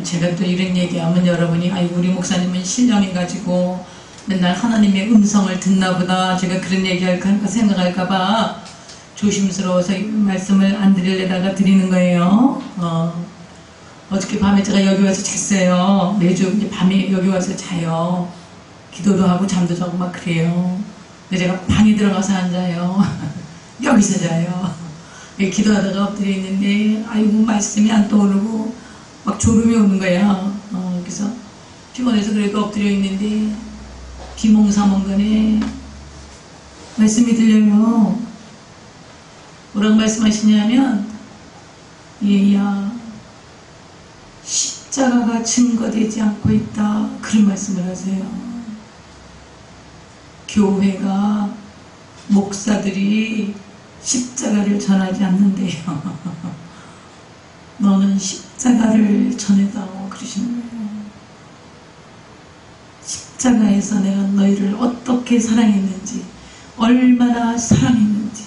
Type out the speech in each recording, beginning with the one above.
제가 또 이런 얘기하면 여러분이 아이고 우리 목사님은 신령해가지고 맨날 하나님의 음성을 듣나 보다 제가 그런 얘기할까 생각할까봐 조심스러워서 말씀을 안 드리려다가 드리는 거예요. 어저께 밤에 제가 여기 와서 잤어요. 매주 이제 밤에 여기 와서 자요. 기도도 하고 잠도 자고 막 그래요. 근데 제가 방에 들어가서 앉아요. 여기서 자요. 기도하다가 엎드려 있는데 아이고 말씀이 안 떠오르고 막 졸음이 오는 거야. 그래서 피곤해서 그래도 엎드려 있는데 비몽사몽간에 말씀이 들려요. 뭐라고 말씀하시냐면 얘야 십자가가 증거되지 않고 있다 그런 말씀을 하세요. 교회가 목사들이 십자가를 전하지 않는데요. 너는 십자가를 전해다오 그러시는 거예요. 십자가에서 내가 너희를 어떻게 사랑했는지 얼마나 사랑했는지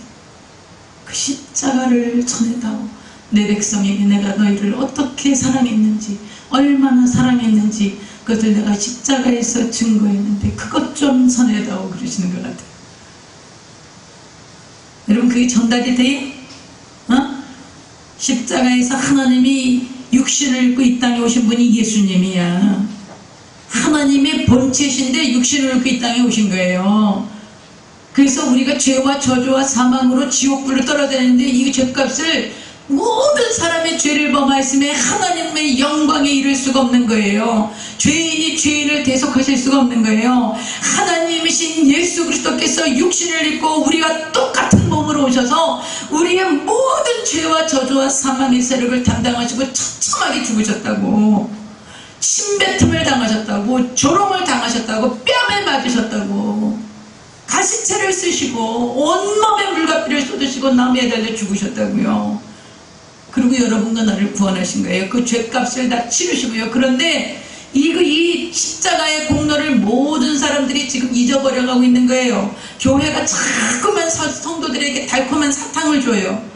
그 십자가를 전해다오. 내 백성에게 내가 너희를 어떻게 사랑했는지 얼마나 사랑했는지 그것을 내가 십자가에서 증거했는데 그것 좀 전해다오 그러시는 것 같아요. 여러분 그게 전달이 돼요? 십자가에서 하나님이 육신을 입고 이 땅에 오신 분이 예수님이야. 하나님의 본체신데 육신을 입고 이 땅에 오신 거예요. 그래서 우리가 죄와 저주와 사망으로 지옥불로 떨어지는데 이 죄값을 모든 사람의 죄를 범하였음에 하나님의 영광에 이를 수가 없는 거예요. 죄인이 죄인을 대속하실 수가 없는 거예요. 하나님이신 예수 그리스도께서 육신을 입고 우리가 똑같은 몸으로 오셔서 우리의 모든 죄와 저주와 사망의 세력을 담당하시고 처참하게 죽으셨다고, 침뱉음을 당하셨다고, 조롱을 당하셨다고, 뺨을 맞으셨다고, 가시체를 쓰시고 온몸에 물가피를 쏟으시고 나무에 달려 죽으셨다고요. 그리고 여러분과 나를 구원하신 거예요. 그 죄값을 다 치르시고요. 그런데 이 십자가의 공로를 모든 사람들이 지금 잊어버려가고 있는 거예요. 교회가 자꾸만 성도들에게 달콤한 사탕을 줘요.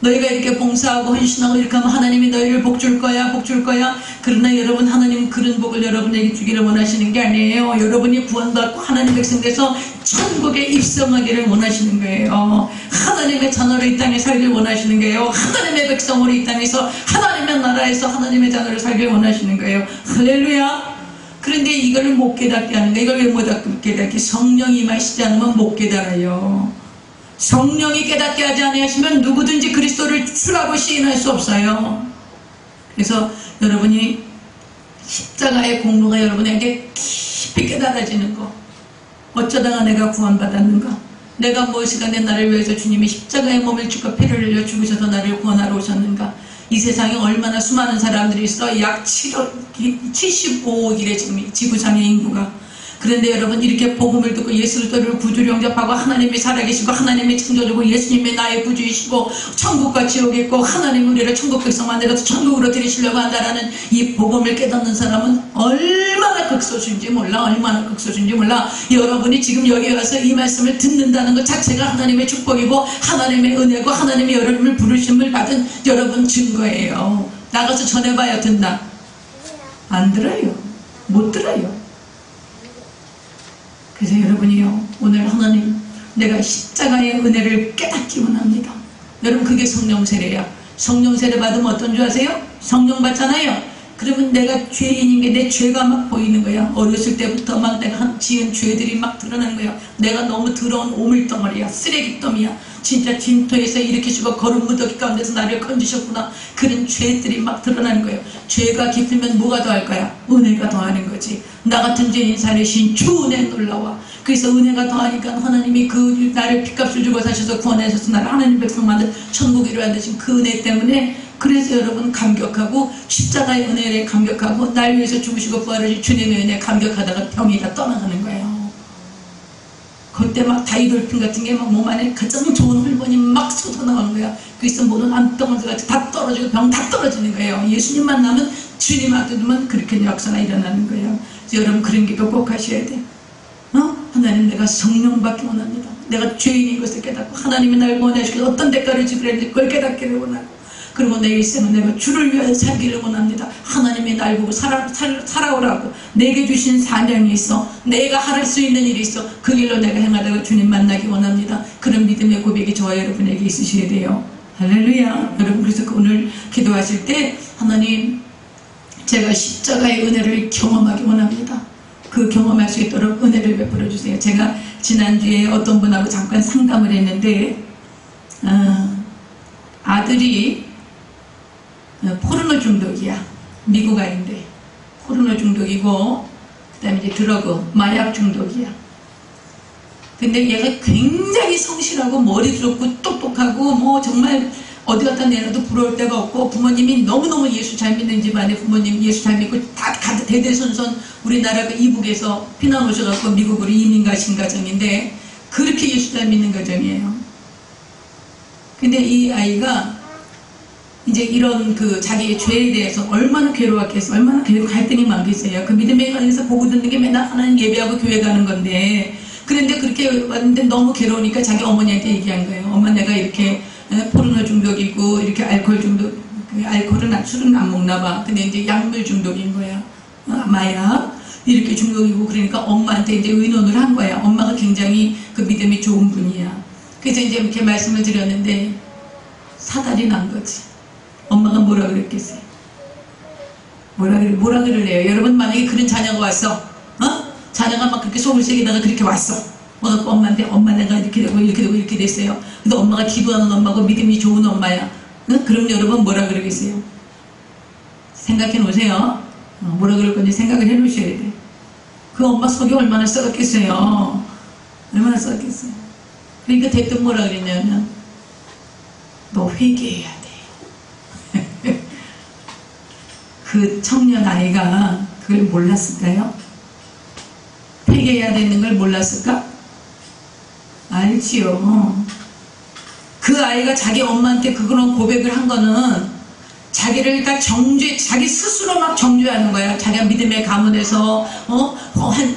너희가 이렇게 봉사하고 헌신하고 이렇게 하면 하나님이 너희를 복 줄 거야, 복 줄 거야. 그러나 여러분, 하나님은 그런 복을 여러분에게 주기를 원하시는 게 아니에요. 여러분이 구원받고 하나님 백성 돼서 천국에 입성하기를 원하시는 거예요. 하나님의 자녀로 이 땅에 살길 원하시는 거예요. 하나님의 백성으로 이 땅에서 하나님의 나라에서 하나님의 자녀로 살길 원하시는 거예요. 할렐루야. 그런데 이걸 못 깨닫게 하는 거예요. 이걸 왜 못 깨닫게? 성령이 임하시지 않으면 못 깨달아요. 성령이 깨닫게 하지 아니하시면 누구든지 그리스도를 주라고 시인할 수 없어요. 그래서 여러분이 십자가의 공로가 여러분에게 깊이 깨달아지는 거, 어쩌다가 내가 구원받았는가, 내가 무엇이가 내 나를 위해서 주님이 십자가의 몸을 주고 피를 흘려 죽으셔서 나를 구원하러 오셨는가. 이 세상에 얼마나 수많은 사람들이 있어. 약 75억이래 지금 지구상의 인구가. 그런데 여러분, 이렇게 복음을 듣고 예수 그리스도를 구주로 영접하고 하나님이 살아계시고 하나님이 창조주고 예수님이 나의 구주이시고 천국과 지옥이 있고 하나님 우리를 천국 백성 만들어서 천국으로 들이시려고 한다라는 이 복음을 깨닫는 사람은 얼마나 극소수인지 몰라. 얼마나 극소수인지 몰라. 여러분이 지금 여기 와서 이 말씀을 듣는다는 것 자체가 하나님의 축복이고 하나님의 은혜고 하나님이 여러분을 부르심을 받은 여러분 증거예요. 나가서 전해봐야 듣나? 안 들어요. 못 들어요. 그래서 여러분이요, 오늘 하나님, 내가 십자가의 은혜를 깨닫기 원합니다. 여러분, 그게 성령 세례야. 성령 세례 받으면 어떤 줄 아세요? 성령 받잖아요. 그러면 내가 죄인인 게 내 죄가 막 보이는 거야. 어렸을 때부터 막 내가 지은 죄들이 막 드러나는 거야. 내가 너무 더러운 오물덩어리야. 쓰레기더미야. 진짜 진토에서 일으키시고 거룩 무더기 가운데서 나를 건지셨구나. 그런 죄들이 막 드러나는 거예요. 죄가 깊으면 뭐가 더할 거야? 은혜가 더하는 거지. 나 같은 죄인 살리신 주 은혜 놀라와. 그래서 은혜가 더하니까 하나님이 그 나를 핏값을 주고 사셔서 구원하셔서 나를 하나님 백성 만든 천국이로 만드신 그 은혜 때문에, 그래서 여러분 감격하고 십자가의 은혜에 감격하고 날 위해서 죽으시고 부활하신 주님의 은혜에 감격하다가 병이 다 떠나가는 거예요. 그때 막 다이돌핀 같은 게 막 몸 안에 가장 좋은 hormon이 막 쏟아나오는 거야. 그래서 모든 암덩어리같이 다 떨어지고 병 다 떨어지는 거예요. 예수님 만나면, 주님 앞에 두면 그렇게 역사가 일어나는 거예요. 그래서 여러분 그런 기도 꼭 하셔야 돼. 하나님, 내가 성령 받기 원합니다. 내가 죄인인 것을 깨닫고 하나님이 날 구원하시고 어떤 대가를 지불했는지 그걸 깨닫기를 원하고, 그리고 내 일생은 내가 주를 위하여 살기를 원합니다. 하나님이 날 보고 살아오라고 내게 주신 사명이 있어. 내가 할 수 있는 일이 있어. 그 길로 내가 행하다가 주님 만나기 원합니다. 그런 믿음의 고백이 저와 여러분에게 있으셔야 돼요. 할렐루야. 여러분, 그래서 오늘 기도하실 때 하나님, 제가 십자가의 은혜를 경험하기 원합니다. 그 경험할 수 있도록 은혜를 베풀어 주세요. 제가 지난주에 어떤 분하고 잠깐 상담을 했는데 아들이 포르노 중독이야. 미국 아이인데 포르노 중독이고 그 다음에 이제 드러그, 마약 중독이야. 근데 얘가 굉장히 성실하고 머리 좋고 똑똑하고 뭐 정말 어디 갖다 내놔도 부러울 데가 없고, 부모님이 너무너무 예수 잘 믿는 집안에 부모님 예수 잘 믿고 다 대대손손 우리나라 그 이북에서 피난 오셔갖고 미국으로 이민 가신 가정인데 그렇게 예수 잘 믿는 가정이에요. 근데 이 아이가 이제 이런 그 자기의 죄에 대해서 얼마나 괴로웠겠어, 얼마나 갈등이 많겠어요. 그 믿음에 관해서 보고 듣는 게 맨날 하나님 예배하고 교회 가는 건데, 그런데 그렇게 왔는데 너무 괴로우니까 자기 어머니한테 얘기한 거예요. 엄마, 내가 이렇게 포르노 중독이고 이렇게 알코올 중독, 알코올은 술은 안 먹나 봐. 근데 이제 약물 중독인 거야. 마약 이렇게 중독이고, 그러니까 엄마한테 이제 의논을 한 거야. 엄마가 굉장히 그 믿음이 좋은 분이야. 그래서 이제 이렇게 말씀을 드렸는데 사달이 난 거지. 엄마가 뭐라 그랬겠어요? 뭐라 그럴래요? 여러분, 만약에 그런 자녀가 왔어, 자녀가 막 그렇게 속을 새기다가 그렇게 왔어. 와갖고 엄마한테, 엄마 내가 이렇게 되고 이렇게 되고 이렇게 됐어요. 근데 엄마가 기도하는 엄마고 믿음이 좋은 엄마야. 그럼 여러분 뭐라 그러겠어요? 생각해 놓으세요. 뭐라 그럴 건지 생각을 해 놓으셔야 돼. 그 엄마 속이 얼마나 썩었겠어요. 얼마나 썩었겠어요. 그러니까 대뜸 뭐라 그랬냐면, 너 회개해야 돼. 그 청년 아이가 그걸 몰랐을까요? 회개해야 되는 걸 몰랐을까? 알지요. 그 아이가 자기 엄마한테 그런 고백을 한 거는 자기를 일단 자기 스스로 막 정죄하는 거야. 자기가 믿음의 가문에서 한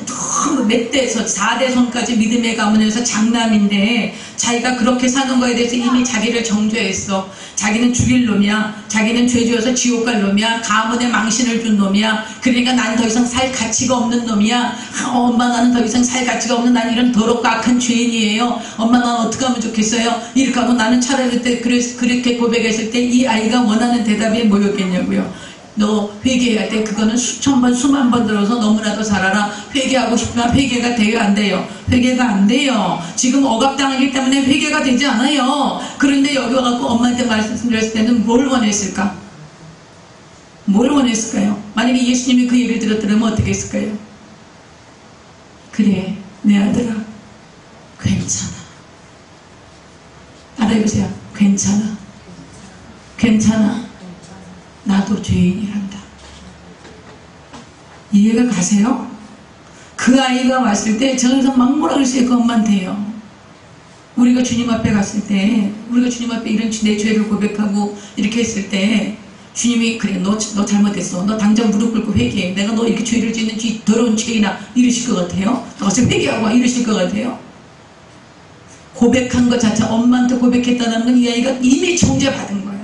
몇 대에서 4대손까지 믿음의 가문에서 장남인데 자기가 그렇게 사는 거에 대해서 이미 자기를 정죄했어. 자기는 죽일 놈이야. 자기는 죄 지어서 지옥 갈 놈이야. 가문에 망신을 준 놈이야. 그러니까 난 더 이상 살 가치가 없는 놈이야. 엄마, 나는 더 이상 살 가치가 없는, 난 이런 더럽고 악한 죄인이에요. 엄마, 난 어떻게 하면 좋겠어요? 이렇게 하고 나는 차라리 그렇게 고백했을 때 이 아이가 원하는 대답이 뭐였겠냐고요. 너 회개해야 돼. 그거는 수천 번 수만 번 들어서 너무나도 잘 알아. 회개하고 싶으면 회개가 돼요, 안 돼요? 회개가 안 돼요. 지금 억압당하기 때문에 회개가 되지 않아요. 그런데 여기 와갖고 엄마한테 말씀드렸을 때는 뭘 원했을까? 뭘 원했을까요? 만약에 예수님이 그 얘기를 들었더라면 어떻게 했을까요? 그래, 내 아들아, 괜찮아. 알아보세요. 괜찮아. 괜찮아. 나도 죄인이란다. 이해가 가세요? 그 아이가 왔을 때 저기서 막 뭐라 그랬어요. 그 엄마한테요. 우리가 주님 앞에 갔을 때, 우리가 주님 앞에 이런 내 죄를 고백하고 이렇게 했을 때 주님이, 그래, 너 잘못했어. 너 당장 무릎 꿇고 회개해. 내가 너 이렇게 죄를 짓는 더러운 죄인아, 이러실 것 같아요? 너 어서 회개하고 와, 이러실 것 같아요? 고백한 것 자체, 엄마한테 고백했다는 건 이 아이가 이미 정죄받은 거야.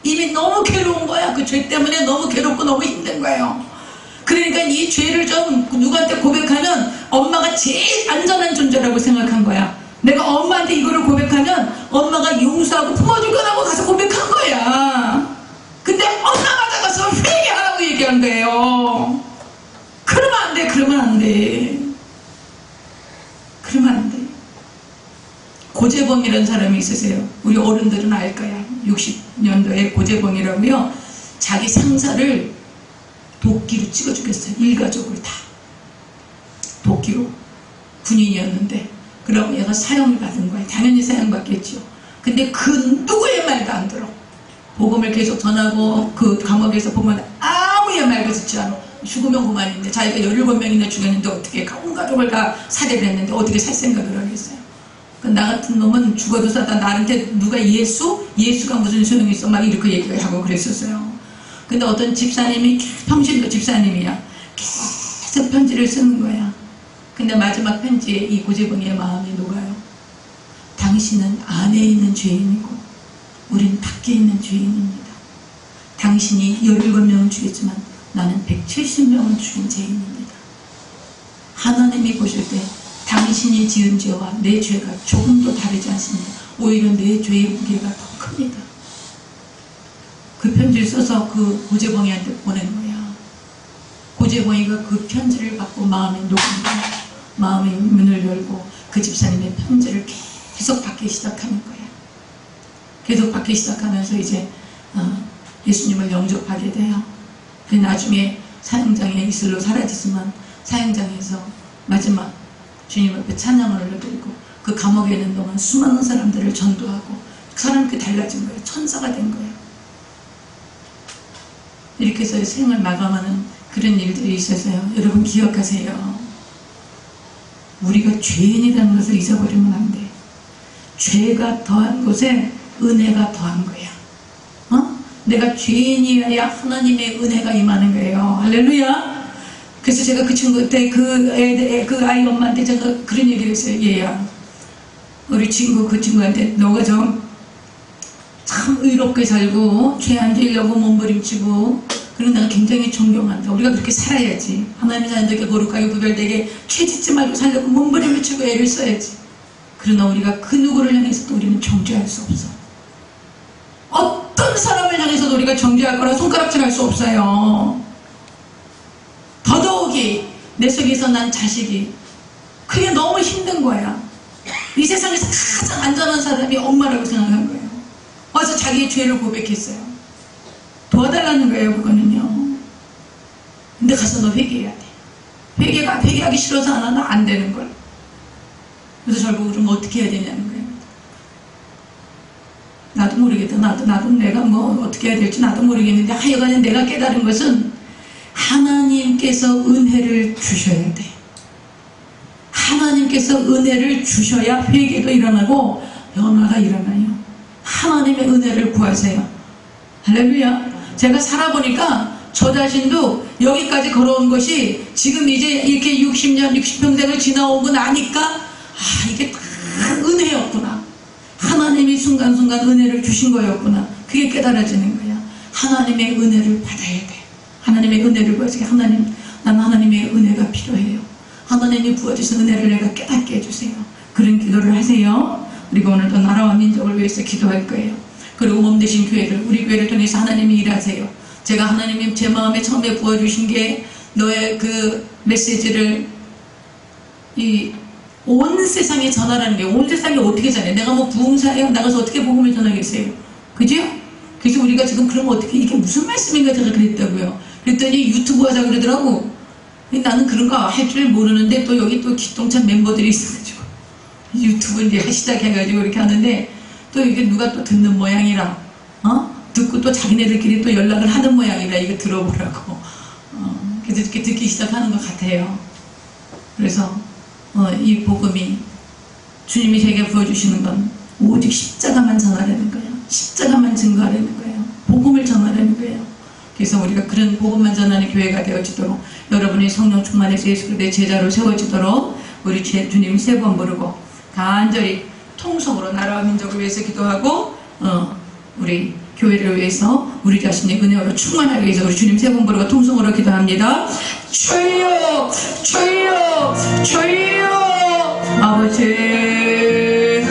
이미 너무 괴로운 거야. 그 죄 때문에 너무 괴롭고 너무 힘든 거예요. 그러니까 이 죄를 좀 누구한테 고백하면 엄마가 제일 안전한 존재라고 생각한 거야. 내가 엄마한테 이거를 고백하면 엄마가 용서하고 품어줄 거라고 가서 고백한 거야. 근데 엄마가 나가서 회개하라고 얘기한 거예요. 그러면 안 돼. 그러면 안 돼. 그러면 안 돼. 고재봉이라는 사람이 있으세요. 우리 어른들은 알 거야. 60년도에 고재봉이라고요. 자기 상사를 도끼로 찍어 죽였어요. 일가족을 다. 도끼로. 군인이었는데. 그러고 얘가 사형을 받은 거야. 당연히 사형받겠죠. 근데 그 누구의 말도 안 들어. 복음을 계속 전하고 그 감옥에서 보면 아무의 말도 듣지 않아. 죽으면 그만인데 자기가 17명이나 죽였는데 어떻게 온 가족을 다 살해를 했는데 어떻게 살 생각을 하겠어요. 나 같은 놈은 죽어도 사다. 나한테 누가 예수가 무슨 소용이 있어? 막 이렇게 얘기하고 그랬었어요. 근데 어떤 집사님이, 평신도 집사님이야. 계속 편지를 쓰는 거야. 근데 마지막 편지에 이 고재봉의 마음이 녹아요. 당신은 안에 있는 죄인이고 우린 밖에 있는 죄인입니다. 당신이 17명은 죽였지만 나는 170명은 죽인 죄인입니다. 하나님이 보실 때 당신이 지은 죄와 내 죄가 조금도 다르지 않습니다. 오히려 내 죄의 무게가 더 큽니다. 그 편지를 써서 그 고재봉이한테 보낸 거야. 고재봉이가 그 편지를 받고 마음이 녹는다. 마음의 문을 열고 그 집사님의 편지를 계속 받기 시작하는 거야. 계속 받기 시작하면서 이제 예수님을 영접하게 돼요. 나중에 사형장에 이슬로 사라지지만 사형장에서 마지막 주님 앞에 찬양을 올려드리고 그 감옥에 있는 동안 수많은 사람들을 전도하고 그 사람이 달라진 거예요. 천사가 된 거예요. 이렇게 해서 생을 마감하는 그런 일들이 있어서요. 여러분 기억하세요. 우리가 죄인이라는 것을 잊어버리면 안 돼. 죄가 더한 곳에 은혜가 더한 거야. 내가 죄인이어야 하나님의 은혜가 임하는 거예요. 할렐루야. 그래서 제가 그 친구 때 그 아이 엄마한테 제가 그런 얘기를 했어요. 얘야, 우리 친구 그 친구한테 너가 좀 참 의롭게 살고 죄 안 지으려고 몸부림치고 그런 내가 굉장히 존경한다. 우리가 그렇게 살아야지. 하나님의 자녀들에게 거룩하게 구별되게 죄 짓지 말고 살려고 몸부림치고 애를 써야지. 그러나 우리가 그 누구를 향해서도 우리는 정죄할 수 없어. 어떤 사람을 향해서도 우리가 정죄할 거나 손가락질할 수 없어요. 더더욱이 내 속에서 난 자식이 그게 너무 힘든 거야. 이 세상에서 가장 안전한 사람이 엄마라고 생각한 거예요. 와서 자기의 죄를 고백했어요. 도와달라는 거예요. 그거는요. 근데 가서 너 회개해야 돼. 회개하기 싫어서 안 하나 안 되는 걸. 그래서 결국 그럼 어떻게 해야 되냐는 거예요. 나도 모르겠다. 나도 내가 뭐 어떻게 해야 될지 나도 모르겠는데 하여간에 내가 깨달은 것은 하나님께서 은혜를 주셔야 돼. 하나님께서 은혜를 주셔야 회개도 일어나고 변화가 일어나요. 하나님의 은혜를 구하세요. 할렐루야. 제가 살아보니까 저 자신도 여기까지 걸어온 것이 지금 이제 이렇게 60년, 60평생을 지나온 거 나니까 이게 다 은혜였구나. 하나님이 순간순간 은혜를 주신 거였구나. 그게 깨달아지는 거야. 하나님의 은혜를 받아야 돼. 하나님의 은혜를 구하지. 하나님, 난 하나님의 은혜가 필요해요. 하나님이 부어주신 은혜를 내가 깨닫게 해주세요. 그런 기도를 하세요. 그리고 오늘도 나라와 민족을 위해서 기도할 거예요. 그리고 몸되신 교회를, 우리 교회를 통해서 하나님이 일하세요. 제가 하나님이 제 마음에 처음에 부어주신 게 너의 그 메시지를 온 세상에 전하라는 게, 온 세상에 어떻게 전해? 내가 뭐 부흥사예요? 나가서 어떻게 복음을 전하겠어요? 그죠? 그래서 우리가 지금 그러면 어떻게, 이게 무슨 말씀인가 제가 그랬다고요. 그랬더니 유튜브 하자 그러더라고. 나는 그런 거 할 줄 모르는데 또 여기 또 기동찬 멤버들이 있어가지고 유튜브 이제 시작해가지고 이렇게 하는데 또 이게 누가 또 듣는 모양이라, 듣고 또 자기네들끼리 또 연락을 하는 모양이라 이거 들어보라고. 그래서 이렇게 듣기 시작하는 것 같아요. 그래서 이 복음이 주님이 제게 보여주시는 건 오직 십자가만 전하라는 거예요. 십자가만 증거하라는 거예요. 복음을 전하라는 거예요. 그래서 우리가 그런 복음만 전하는 교회가 되어지도록, 여러분이 성령 충만해서 예수 그리스도의 제자로 세워지도록 우리 주님 3번 부르고 간절히 통성으로 나라와 민족을 위해서 기도하고 우리 교회를 위해서 우리 자신의 은혜로 충만하기 위해서 우리 주님 3번 부르고 통성으로 기도합니다. 주여 주여 주여 아버지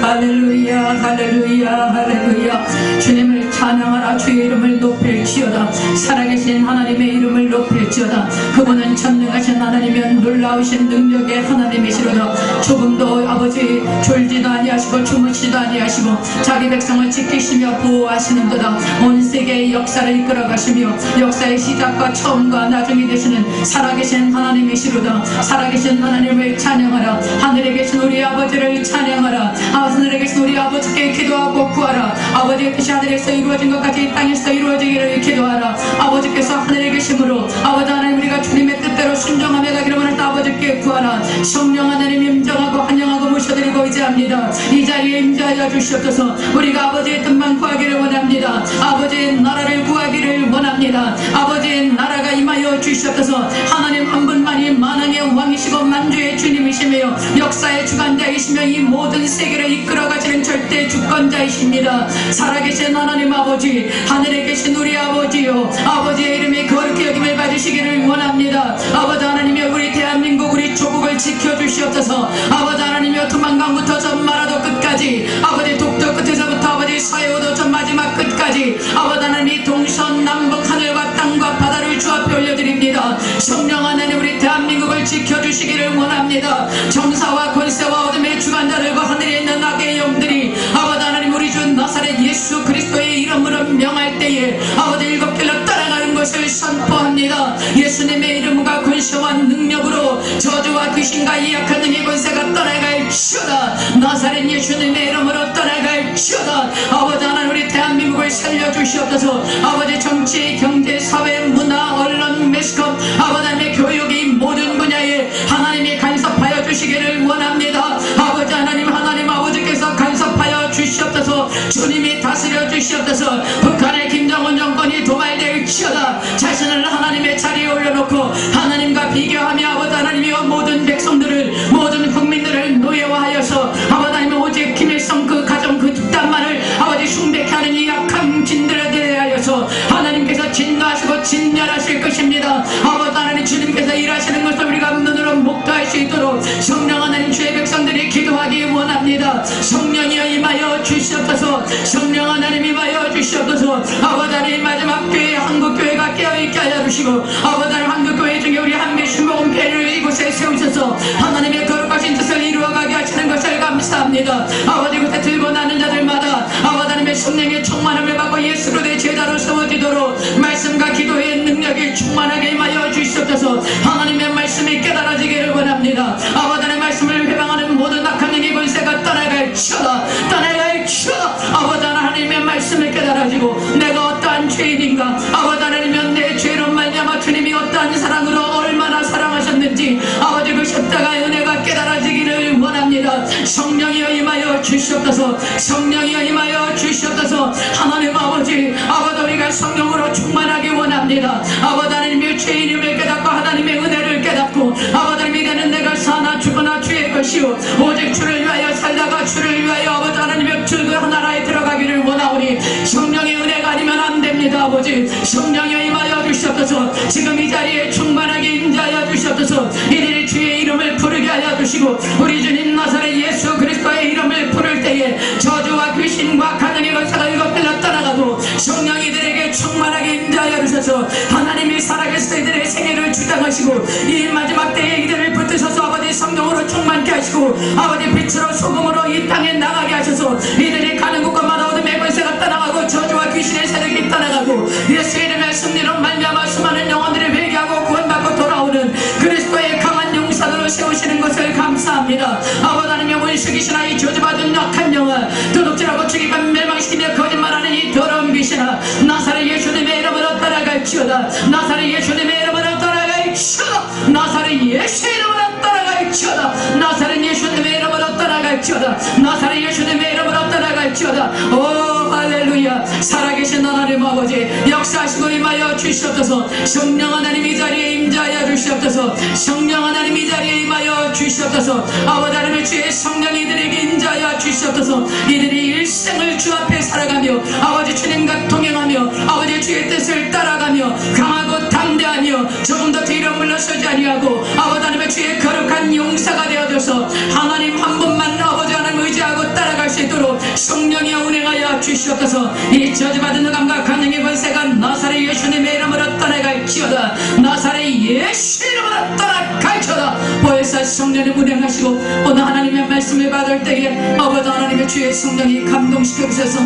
할렐루야 할렐루야 할렐루야. 주님을 찬양하라. 주의 이름을 높일지어다. 살아계신 하나님의 이름을 높일지어다. 그분은 전능하신 하나님이여 놀라우신 능력의 하나님이시로다. 조금도 아버지 졸지도 아니하시고 주무시지도 아니하시고 자기 백성을 지키시며 보호하시는도다. 온 세계의 역사를 이끌어가시며 역사의 시작과 처음과 나중이 되시는 살아계신 하나님이시로다. 살아계신 하나님을 찬양하라. 하늘에 계신 우리 아버지를 찬양하라. 하늘에 계신 우리 아버지께 기도하고 구하라. 아버지의 뜻이 하늘에서 이루어진 것 같이 이 땅에서 이루어지기를 기도하라. 아버지께서 하늘에 계심으로 아버지 하나님 우리가 주님의 뜻대로 순종하며 가기를 원할 때 아버지께 구하라. 성령 하나님 임정하고 환영하고 모셔드리고 의지합니다. 이 자리에 임재하여 주시옵소서. 우리가 아버지의 뜻만 구하기를 원합니다. 아버지의 나라를 구하기를 원합니다. 아버지의 나라가 임하여 주시옵소서. 하나님 한 분만이 만왕의 왕이시고 만주의 주님이시며 역사의 주관자이시며 이 모든 세계를 이끌어가시는 절대 주권자이십니다. 살아계신 하나님 아버지, 하늘에 계신 우리 아버지요, 아버지의 이름이 거룩히 여김을 받으시기를 원합니다. 아버지 하나님이여, 우리 대한민국 우리 조국을 지켜주시옵소서. 아버지 하나님이여, 두만강부터 전 마라도 끝까지, 아버지 독도 끝에서부터 아버지 서해오도 전 마지막 끝까지, 아버지 하나님 동선 남북 하늘과 땅과 바다를 주 앞에 올려드립니다. 성령 하나님, 우리 대한민국을 지켜주시기를 원합니다. 정사와 권세와 어둠의 주관자들과 하늘에 있는 악의 영들이 아버지 하나님, 우리 주 나사렛 예수 그리스도의 이름으로 명할 때에 아버지 일곱 길로 따라가는 것을 선포합니다. 예수님의 이름과 권세와 능력으로 저주와 귀신과 이 약한 능의 권세가 떠나갈지어다. 나사렛 예수님의 이름으로 떠나갈지어다. 아버지 하나님, 우리 대한민국을 살려주시옵소서. 아버지 정치, 경제, 사회, 문화, 언론, 매스컴, 아버지 하나님의 교육이 모든 분야에 하나님이 간섭하여 주시기를 원합니다. 아버지 하나님, 하나님 아버지께서 간섭하여 주시옵소서. 주님이 다스려 주시옵소서. 북한의 김정은 정권이 도발될지어다. 자신을 하나님의 자리에 올려놓고 하나님과 비교하며 아버지 하나님이여, 모든 백성들을, 모든 국민들을 노예화하여서 아버지 하나님, 오직 김일성 그 가정 그 집단만을 아버지 숭배케 하는 이 약한 진들에 대하여서 하나님께서 진노하시고 진멸하실 것입니다. 아버지 하나님, 주님께서 일하시는 것을 우리가 눈으로 목도할 수 있도록 성령 하나님, 주의 백성들이 기도하기 원합니다. 성령이여 임하여 주시옵소서. 성령 하나님 임하여 주시옵소서. 아버지 하나님, 마지막 교회 한국교회가 깨어있게 하여 주시고 아버지 하나님, 한국교회 중에 우리 한미신복음회를 이곳에 세우셔서 하나님의 거룩하신 뜻을 이루어가게 하시는 것을 감사합니다. 아버지, 그때 들고 나는 자들마다 아버지 하나님의 성령의 충만함을 받고 예수 그리스도의 제자로 세워지도록 말씀과 기도의 능력이 충만하게 임하여 주시옵소서. 하나님의 말씀이 깨달아지기를 원합니다. 아버지 하나님의 말씀을 회방하는 모든 악한 능의 권세가 떠나갈지어다. 떠나갈지어다. 아버지 하나님의 말씀을 깨달아지고 내가 어떠한 죄인인가, 아버지 하나님은 내 죄로 말미암아 주님이 어떠한 사랑으로 얼마나 사랑하셨는지 아버지 그 십자가의 은혜가 깨달아지기를 원합니다. 성령이여 임하여 주시옵소서. 성령이여 임하여 주시옵소서. 하나님 아버지, 아버지 우리가 성령으로 충만하기 원합니다. 아버지 하나님의 죄인임을 깨닫고 하나님의 은혜를 깨닫고 아버지 하나님, 이제는 내가 사나 죽으나 주의 것이요 오직 주를 위하여 살다가 주를 위하여 아버지 하나님의 주 그 하나라에 들어가기를 원하오니 성령의 은혜가 아니면 안 됩니다. 아버지 성령이여 임하여 주시옵소서. 지금 이 자리에 충만하게 임재하여 주시옵소서. 이들이 주의 이름을 부르게 하여 주시고 우리 주님 나사렛 예수 그리스도의 이름을 부를 때에 저주와 귀신과 가정의 권세가 일곱 길로 떠나가고 성령이 이들에게 충만하게 임재하여 주셔서 하나님이 살아계셔서 이들의 생애를 주장하시고 이 마지막 때에 이들을 붙드셔서 아버지 성령으로 충만케 하시고 아버지 빛으로 소금으로 이 땅에 나가게 하셔서 이들이 가는 곳마다 어둠의 권세가 떠나가고 저주와 귀신의 세력이 떠나가고 예수의 이름의 승리로 말미암아 수많은 영혼들이 회개하고 구원받고 돌아오는 그리스도의 강한 용사들을 세우시는 것을 감사합니다. 아버지 하나님, 원수 귀신아, 이 저주받은 약한 영혼, 도둑질하고 죽이고 멸망시키며 거짓말하는 이 더러운 귀신아, 나사렛 예수님의 이름으로 떠나갈지어다. 나사렛 예수님의 이름으로 떠나갈지어다. 나사렛 예수의 이름으로 떠나갈지어다. 나사렛 예수님의 이름으로 떠나갈지어다. 나사렛 예수님의 이름으로 떠나갈지어다. 오 할렐루야. 살아계신 하나님 아버지, 역사하시고 임하여 주시옵소서. 성령 하나님 이 자리에 임재하여 주시옵소서. 성령 하나님 이 자리에 임하여 주시옵소서. 아버지 하나님의 주의 성령이 이들에게 임재하여 주시옵소서. 이들이 일생을 주 앞에 살아가며 아버지 주님과 동행하며 아버지 주의 뜻을 따라가며 강하고 담대하며 조금 더 뒤로 물러서지 아니하고 아버지 하나님의 주의 거룩한 용사가 되어줘서 하나님 한 분만 아버지 하나님 의지하고 따라갈 수 있도록 성령이여 운행하여 주시옵소서. 이 저주받은 감과 가능의 권세가 나사렛 예수님의 이름으로 떠나갈지어다. 나사렛 예수의 이름으로 떠나갈지어다. 보혜사 성령님 운행하시고 오늘 하나님의 말씀을 받을 때에 아버지 하나님의 주의 성령이 감동시켜 주셔서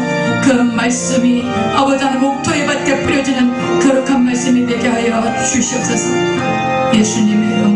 그 말씀이 아버지 하나님 옥토에 받게 뿌려지는 거룩한 말씀이 되게 하여 주시옵소서. 예수님의 이름